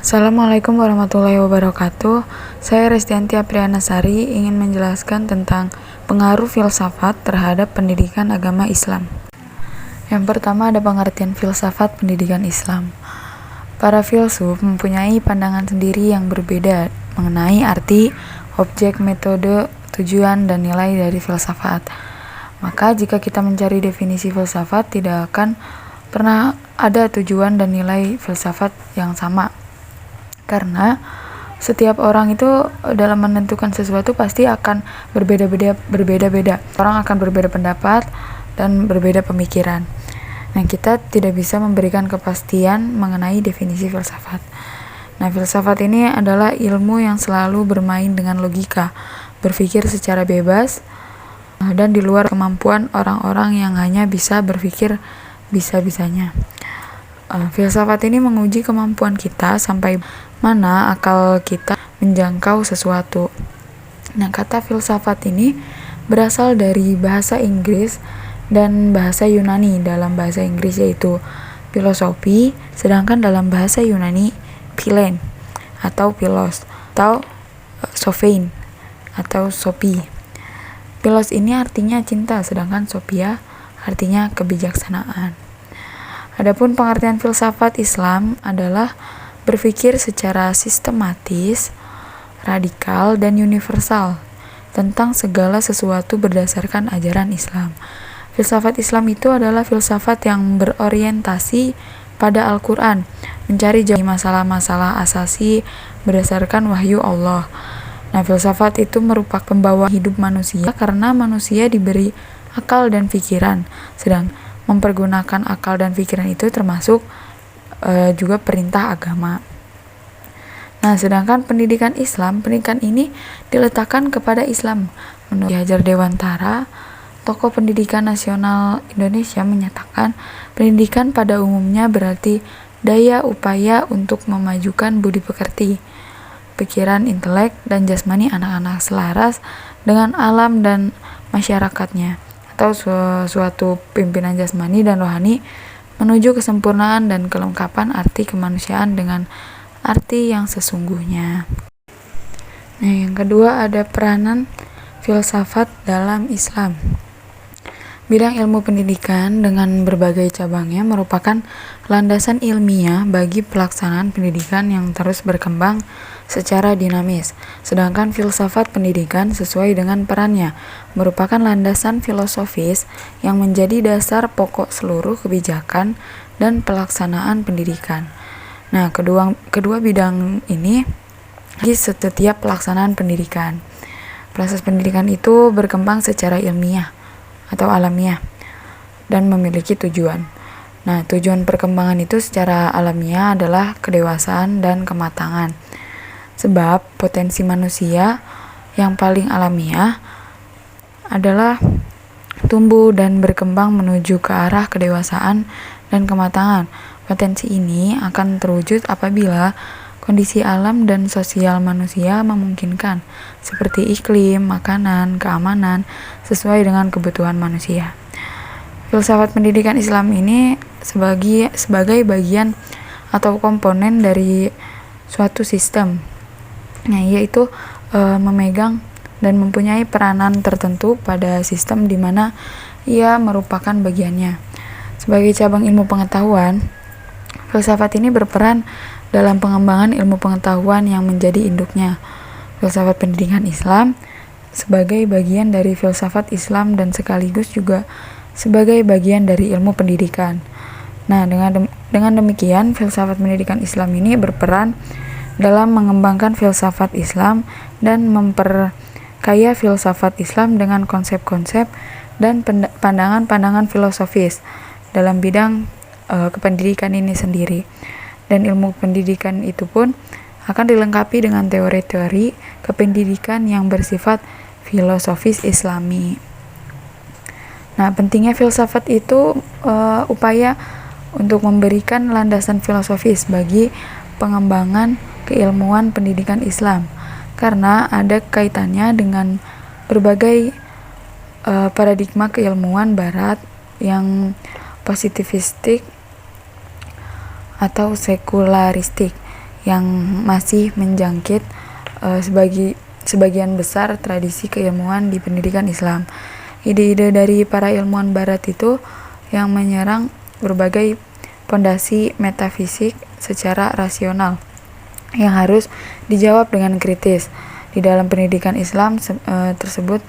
Assalamualaikum warahmatullahi wabarakatuh. Saya Restianti Aprianasari ingin menjelaskan tentang pengaruh filsafat terhadap pendidikan agama Islam. Yang pertama ada pengertian filsafat pendidikan Islam. Para filsuf mempunyai pandangan sendiri yang berbeda mengenai arti, objek, metode, tujuan, dan nilai dari filsafat. Maka jika kita mencari definisi filsafat, tidak akan pernah ada tujuan dan nilai filsafat yang sama. Karena setiap orang itu dalam menentukan sesuatu pasti akan berbeda-beda. Orang akan berbeda pendapat dan berbeda pemikiran. Nah, kita tidak bisa memberikan kepastian mengenai definisi filsafat. Nah, filsafat ini adalah ilmu yang selalu bermain dengan logika, berpikir secara bebas, dan di luar kemampuan orang-orang yang hanya bisa berpikir bisa-bisanya. Filsafat ini menguji kemampuan kita sampai mana akal kita menjangkau sesuatu. Nah, kata filsafat ini berasal dari bahasa Inggris dan bahasa Yunani. Dalam bahasa Inggris yaitu filosofi, sedangkan dalam bahasa Yunani philein atau philos atau sophein atau sophie. Philos ini artinya cinta, sedangkan sophia artinya kebijaksanaan. Adapun pengertian filsafat Islam adalah berpikir secara sistematis, radikal, dan universal tentang segala sesuatu berdasarkan ajaran Islam. Filsafat Islam itu adalah filsafat yang berorientasi pada Al-Quran, mencari jawaban masalah-masalah asasi berdasarkan wahyu Allah. Nah, filsafat itu merupakan pembawa hidup manusia karena manusia diberi akal dan pikiran, sedang mempergunakan akal dan pikiran itu termasuk juga perintah agama. Nah, sedangkan pendidikan ini diletakkan kepada Islam. Menurut Ki Hajar Dewantara, tokoh pendidikan nasional Indonesia menyatakan pendidikan pada umumnya berarti daya upaya untuk memajukan budi pekerti, pikiran, intelek, dan jasmani anak-anak selaras dengan alam dan masyarakatnya, atau suatu pimpinan jasmani dan rohani menuju kesempurnaan dan kelengkapan arti kemanusiaan dengan arti yang sesungguhnya. Nah, yang kedua ada peranan filsafat dalam Islam. Bidang ilmu pendidikan dengan berbagai cabangnya merupakan landasan ilmiah bagi pelaksanaan pendidikan yang terus berkembang secara dinamis. Sedangkan filsafat pendidikan sesuai dengan perannya merupakan landasan filosofis yang menjadi dasar pokok seluruh kebijakan dan pelaksanaan pendidikan. Nah, kedua bidang ini di setiap pelaksanaan pendidikan. Proses pendidikan itu berkembang secara ilmiah atau alamiah dan memiliki tujuan. Nah, tujuan perkembangan itu secara alamiah adalah kedewasaan dan kematangan. Sebab potensi manusia yang paling alamiah adalah tumbuh dan berkembang menuju ke arah kedewasaan dan kematangan. Potensi ini akan terwujud apabila kondisi alam dan sosial manusia memungkinkan, seperti iklim, makanan, keamanan, sesuai dengan kebutuhan manusia. Filsafat pendidikan Islam ini sebagai bagian atau komponen dari suatu sistem, yaitu memegang dan mempunyai peranan tertentu pada sistem di mana ia merupakan bagiannya. Sebagai cabang ilmu pengetahuan, filsafat ini berperan dalam pengembangan ilmu pengetahuan yang menjadi induknya. Filsafat pendidikan Islam sebagai bagian dari filsafat Islam dan sekaligus juga sebagai bagian dari ilmu pendidikan. Nah, dengan demikian filsafat pendidikan Islam ini berperan dalam mengembangkan filsafat Islam dan memperkaya filsafat Islam dengan konsep-konsep dan pandangan-pandangan filosofis dalam bidang kependidikan ini sendiri. Dan ilmu pendidikan itu pun akan dilengkapi dengan teori-teori kependidikan yang bersifat filosofis Islami. Nah, pentingnya filsafat itu upaya untuk memberikan landasan filosofis bagi pengembangan keilmuan pendidikan Islam, karena ada kaitannya dengan berbagai paradigma keilmuan Barat yang positivistik atau sekularistik yang masih menjangkit sebagian besar tradisi keilmuan di pendidikan Islam. Ide-ide dari para ilmuwan barat itu yang menyerang berbagai pondasi metafisik secara rasional yang harus dijawab dengan kritis. Di dalam pendidikan Islam tersebut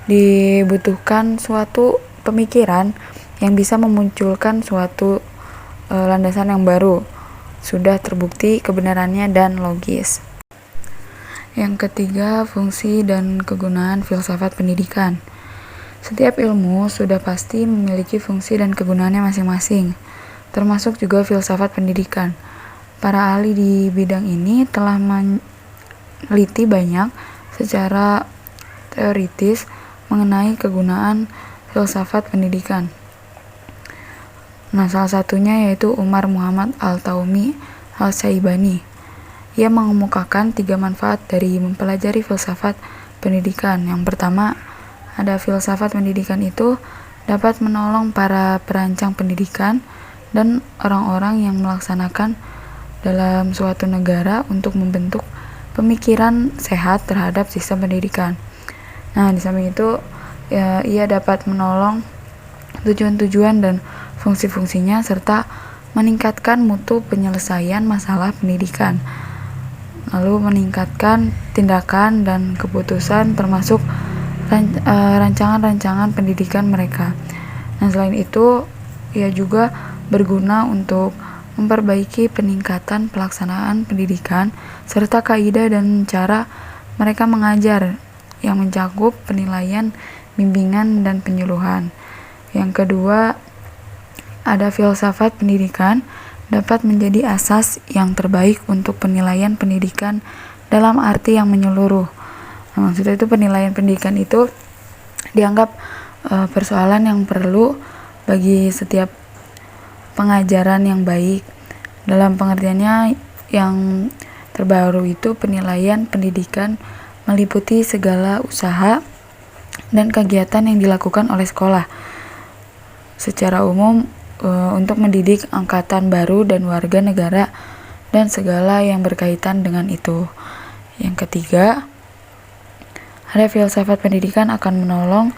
dibutuhkan suatu pemikiran yang bisa memunculkan suatu landasan yang baru, sudah terbukti kebenarannya dan logis. Yang ketiga, fungsi dan kegunaan filsafat pendidikan. Setiap ilmu sudah pasti memiliki fungsi dan kegunaannya masing-masing, termasuk juga filsafat pendidikan. Para ahli di bidang ini telah meneliti banyak secara teoritis mengenai kegunaan filsafat pendidikan. Nah, salah satunya yaitu Umar Muhammad Al-Taumi Al-Syaibani. Ia mengemukakan 3 manfaat dari mempelajari filsafat pendidikan. Yang pertama, ada filsafat pendidikan itu dapat menolong para perancang pendidikan dan orang-orang yang melaksanakan dalam suatu negara untuk membentuk pemikiran sehat terhadap sistem pendidikan. Nah, di samping itu ia dapat menolong tujuan-tujuan dan fungsi-fungsinya serta meningkatkan mutu penyelesaian masalah pendidikan, lalu meningkatkan tindakan dan keputusan termasuk rancangan-rancangan pendidikan mereka. Nah, selain itu ia juga berguna untuk memperbaiki peningkatan pelaksanaan pendidikan serta kaidah dan cara mereka mengajar yang mencakup penilaian, bimbingan, dan penyuluhan. Yang kedua, ada filsafat pendidikan dapat menjadi asas yang terbaik untuk penilaian pendidikan dalam arti yang menyeluruh. Nah, maksudnya itu penilaian pendidikan itu dianggap persoalan yang perlu bagi setiap pengajaran yang baik. Dalam pengertiannya yang terbaru itu penilaian pendidikan meliputi segala usaha dan kegiatan yang dilakukan oleh sekolah secara umum untuk mendidik angkatan baru dan warga negara dan segala yang berkaitan dengan itu. Yang ketiga, ada filsafat pendidikan akan menolong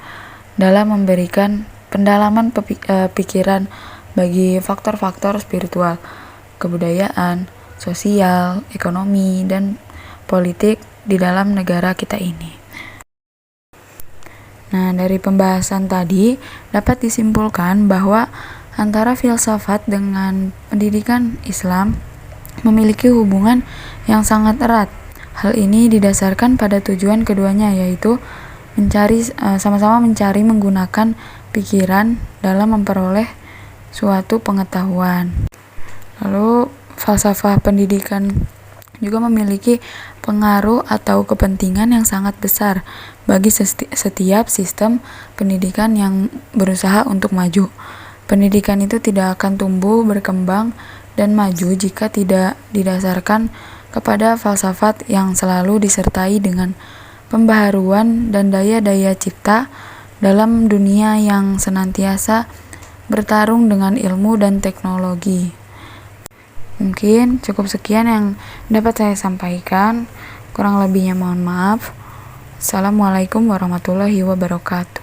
dalam memberikan pendalaman pikiran bagi faktor-faktor spiritual, kebudayaan, sosial, ekonomi, dan politik di dalam negara kita ini. Nah, dari pembahasan tadi dapat disimpulkan bahwa antara filsafat dengan pendidikan Islam memiliki hubungan yang sangat erat. Hal ini didasarkan pada tujuan keduanya, yaitu sama-sama mencari menggunakan pikiran dalam memperoleh suatu pengetahuan. Lalu falsafah pendidikan juga memiliki pengaruh atau kepentingan yang sangat besar bagi setiap sistem pendidikan yang berusaha untuk maju. Pendidikan itu tidak akan tumbuh, berkembang, dan maju jika tidak didasarkan kepada falsafat yang selalu disertai dengan pembaharuan dan daya-daya cipta dalam dunia yang senantiasa bertarung dengan ilmu dan teknologi. Mungkin cukup sekian yang dapat saya sampaikan. Kurang lebihnya mohon maaf. Assalamualaikum warahmatullahi wabarakatuh.